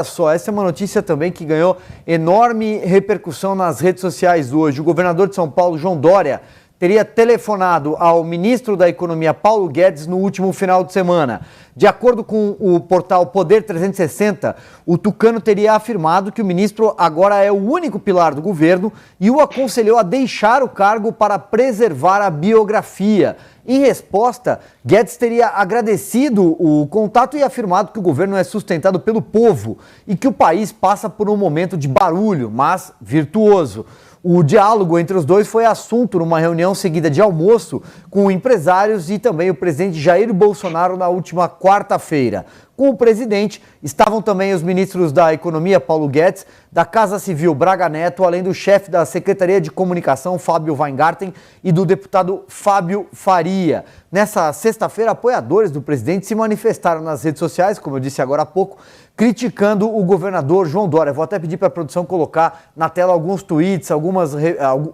Só, essa é uma notícia também que ganhou enorme repercussão nas redes sociais hoje. O governador de São Paulo, João Dória, teria telefonado ao ministro da Economia, Paulo Guedes, no último final de semana. De acordo com o portal Poder 360, o tucano teria afirmado que o ministro agora é o único pilar do governo e o aconselhou a deixar o cargo para preservar a biografia. Em resposta, Guedes teria agradecido o contato e afirmado que o governo é sustentado pelo povo e que o país passa por um momento de barulho, mas virtuoso. O diálogo entre os dois foi assunto numa reunião seguida de almoço com empresários e também o presidente Jair Bolsonaro na última quarta-feira. Com o presidente estavam também os ministros da Economia, Paulo Guedes, da Casa Civil, Braga Neto, além do chefe da Secretaria de Comunicação, Fábio Weingarten, e do deputado Fábio Faria. Nessa sexta-feira, apoiadores do presidente se manifestaram nas redes sociais, como eu disse agora há pouco, criticando o governador João Dória. Vou até pedir para a produção colocar na tela alguns tweets,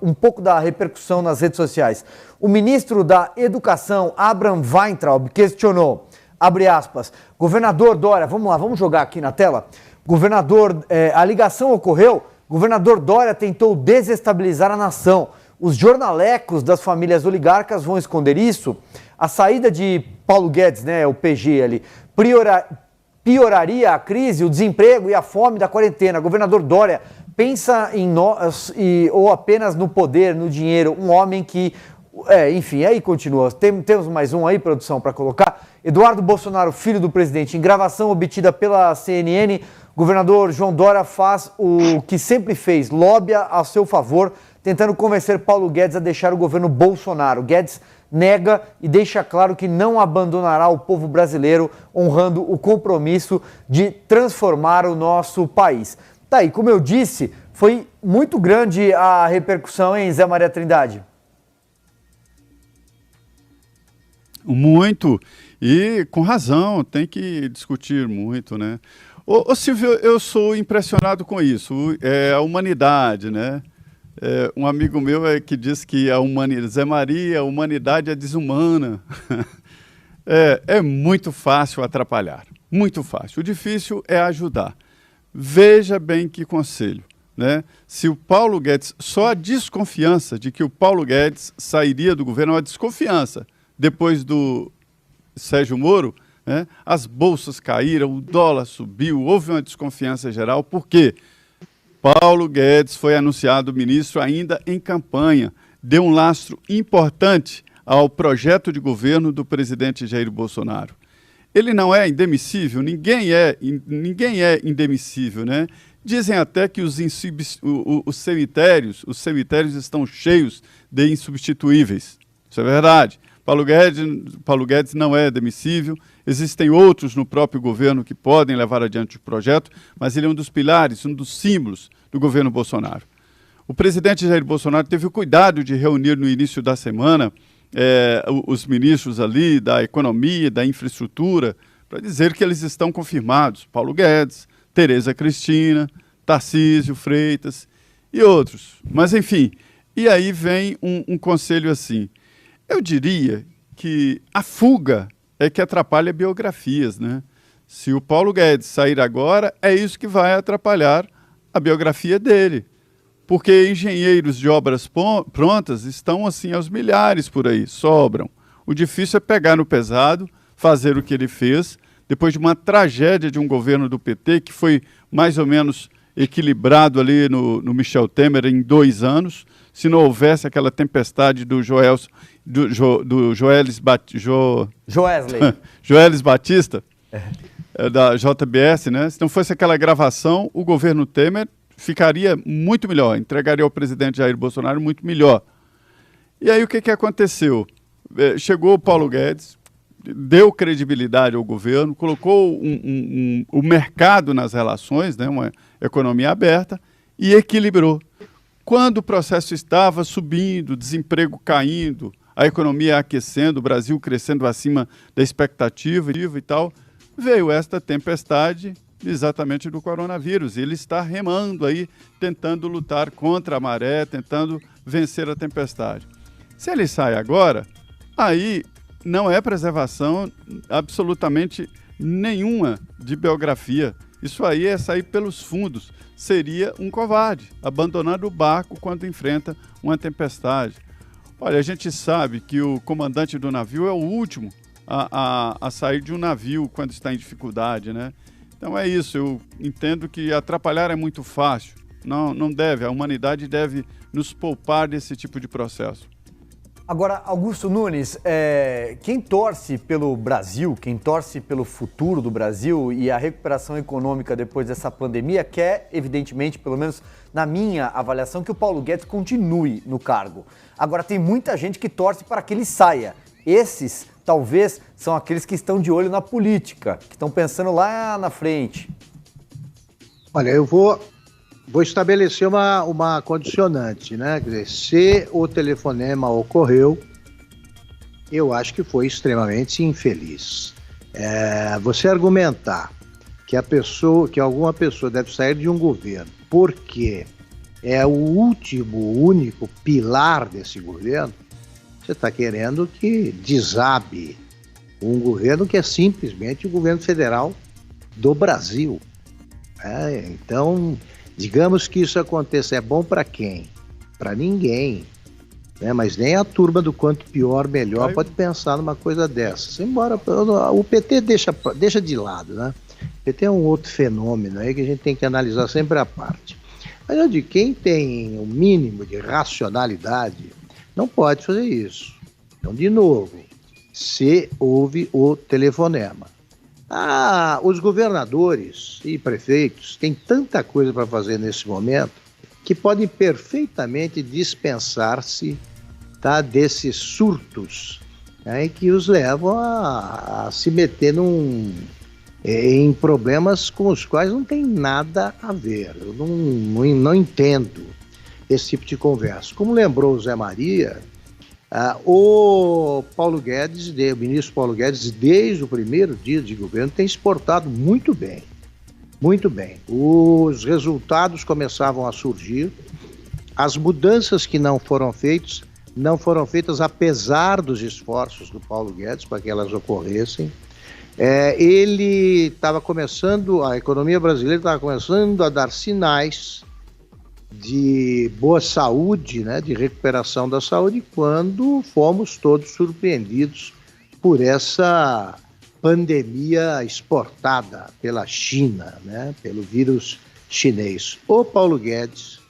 um pouco da repercussão nas redes sociais. O ministro da Educação, Abraham Weintraub, questionou, abre aspas, governador Dória, vamos lá, vamos jogar aqui na tela. Governador, a ligação ocorreu, governador Dória tentou desestabilizar a nação. Os jornalecos das famílias oligarcas vão esconder isso? A saída de Paulo Guedes, né, o PG ali, pioraria a crise, o desemprego e a fome da quarentena. Governador Dória pensa em nós ou apenas no poder, no dinheiro, um homem que... enfim, aí continua. Temos mais um aí, produção, para colocar. Eduardo Bolsonaro, filho do presidente, em gravação obtida pela CNN, governador João Dória faz o que sempre fez, lobia a seu favor, tentando convencer Paulo Guedes a deixar o governo Bolsonaro. Guedes nega e deixa claro que não abandonará o povo brasileiro, honrando o compromisso de transformar o nosso país. Tá aí, como eu disse, foi muito grande a repercussão, hein, Zé Maria Trindade? Muito, e com razão, tem que discutir muito, né? Ô Silvio, eu sou impressionado com isso, a humanidade, né? Um amigo meu que diz que Zé Maria, a humanidade é desumana. É muito fácil atrapalhar, muito fácil. O difícil é ajudar. Veja bem que conselho, né? Se o Paulo Guedes, só a desconfiança de que o Paulo Guedes sairia do governo, uma desconfiança, depois do Sérgio Moro, né, as bolsas caíram, o dólar subiu, houve uma desconfiança geral, por quê? Paulo Guedes foi anunciado ministro ainda em campanha, deu um lastro importante ao projeto de governo do presidente Jair Bolsonaro. Ele não é indemissível, ninguém é indemissível, né? Dizem até que os cemitérios estão cheios de insubstituíveis. Isso é verdade. Paulo Guedes não é demissível, existem outros no próprio governo que podem levar adiante o projeto, mas ele é um dos pilares, um dos símbolos do governo Bolsonaro. O presidente Jair Bolsonaro teve o cuidado de reunir no início da semana os ministros ali da economia, da infraestrutura, para dizer que eles estão confirmados. Paulo Guedes, Tereza Cristina, Tarcísio Freitas e outros. Mas, enfim, e aí vem um conselho assim. Eu diria que a fuga é que atrapalha biografias, né? Se o Paulo Guedes sair agora, é isso que vai atrapalhar a biografia dele. Porque engenheiros de obras prontas estão assim aos milhares por aí, sobram. O difícil é pegar no pesado, fazer o que ele fez, depois de uma tragédia de um governo do PT que foi mais ou menos equilibrado ali no Michel Temer em 2 anos, se não houvesse aquela tempestade do Joesley Batista, da JBS, né? Se não fosse aquela gravação, o governo Temer ficaria muito melhor, entregaria ao presidente Jair Bolsonaro muito melhor. E aí o que aconteceu? Chegou o Paulo Guedes, deu credibilidade ao governo, colocou o mercado nas relações, né? Uma economia aberta, e equilibrou. Quando o processo estava subindo, desemprego caindo, a economia aquecendo, o Brasil crescendo acima da expectativa e tal, veio esta tempestade exatamente do coronavírus. Ele está remando aí, tentando lutar contra a maré, tentando vencer a tempestade. Se ele sai agora, aí não é preservação absolutamente nenhuma de biografia. Isso aí é sair pelos fundos. Seria um covarde, abandonando o barco quando enfrenta uma tempestade. Olha, a gente sabe que o comandante do navio é o último a sair de um navio quando está em dificuldade, né? Então é isso, eu entendo que atrapalhar é muito fácil. Não deve, a humanidade deve nos poupar desse tipo de processo. Agora, Augusto Nunes, quem torce pelo Brasil, quem torce pelo futuro do Brasil e a recuperação econômica depois dessa pandemia quer, evidentemente, pelo menos na minha avaliação, que o Paulo Guedes continue no cargo. Agora, tem muita gente que torce para que ele saia. Esses, talvez, são aqueles que estão de olho na política, que estão pensando lá na frente. Olha, eu vou estabelecer uma condicionante, né? Quer dizer, se o telefonema ocorreu, eu acho que foi extremamente infeliz. Você argumentar que alguma pessoa deve sair de um governo porque é o último, único pilar desse governo, você está querendo que desabe um governo que é simplesmente o governo federal do Brasil. Então, digamos que isso aconteça, é bom para quem? Para ninguém, né? Mas nem a turma do quanto pior, melhor pode pensar numa coisa dessas. Embora o PT deixa de lado, né? O PT é um outro fenômeno aí que a gente tem que analisar sempre à parte. Mas eu digo, quem tem um mínimo de racionalidade não pode fazer isso. Então, de novo, se houve o telefonema. Os governadores e prefeitos têm tanta coisa para fazer nesse momento que podem perfeitamente dispensar-se, tá, desses surtos, né, que os levam a se meter em problemas com os quais não tem nada a ver. Eu não entendo esse tipo de conversa. Como lembrou o Zé Maria, o ministro Paulo Guedes, desde o primeiro dia de governo, tem exportado muito bem. Muito bem. Os resultados começavam a surgir. As mudanças que não foram feitas apesar dos esforços do Paulo Guedes para que elas ocorressem. Ele estava começando, a economia brasileira estava começando a dar sinais de boa saúde, né, de recuperação da saúde, quando fomos todos surpreendidos por essa pandemia exportada pela China, né, pelo vírus chinês. O Paulo Guedes,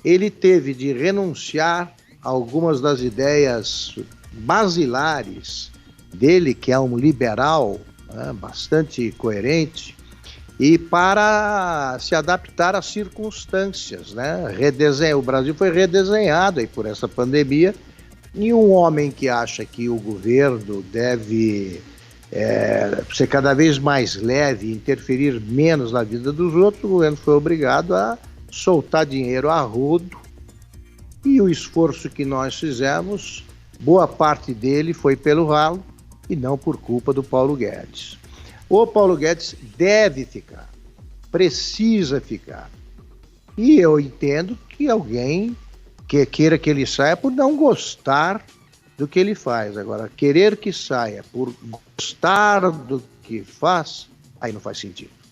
ele teve de renunciar a algumas das ideias basilares dele, que é um liberal, né, bastante coerente, e para se adaptar às circunstâncias, né? O Brasil foi redesenhado aí por essa pandemia, e um homem que acha que o governo deve ser cada vez mais leve e interferir menos na vida dos outros, o governo foi obrigado a soltar dinheiro a rodo, e o esforço que nós fizemos, boa parte dele foi pelo ralo e não por culpa do Paulo Guedes. O Paulo Guedes deve ficar, precisa ficar. E eu entendo que alguém que queira que ele saia por não gostar do que ele faz. Agora, querer que saia por gostar do que faz, aí não faz sentido.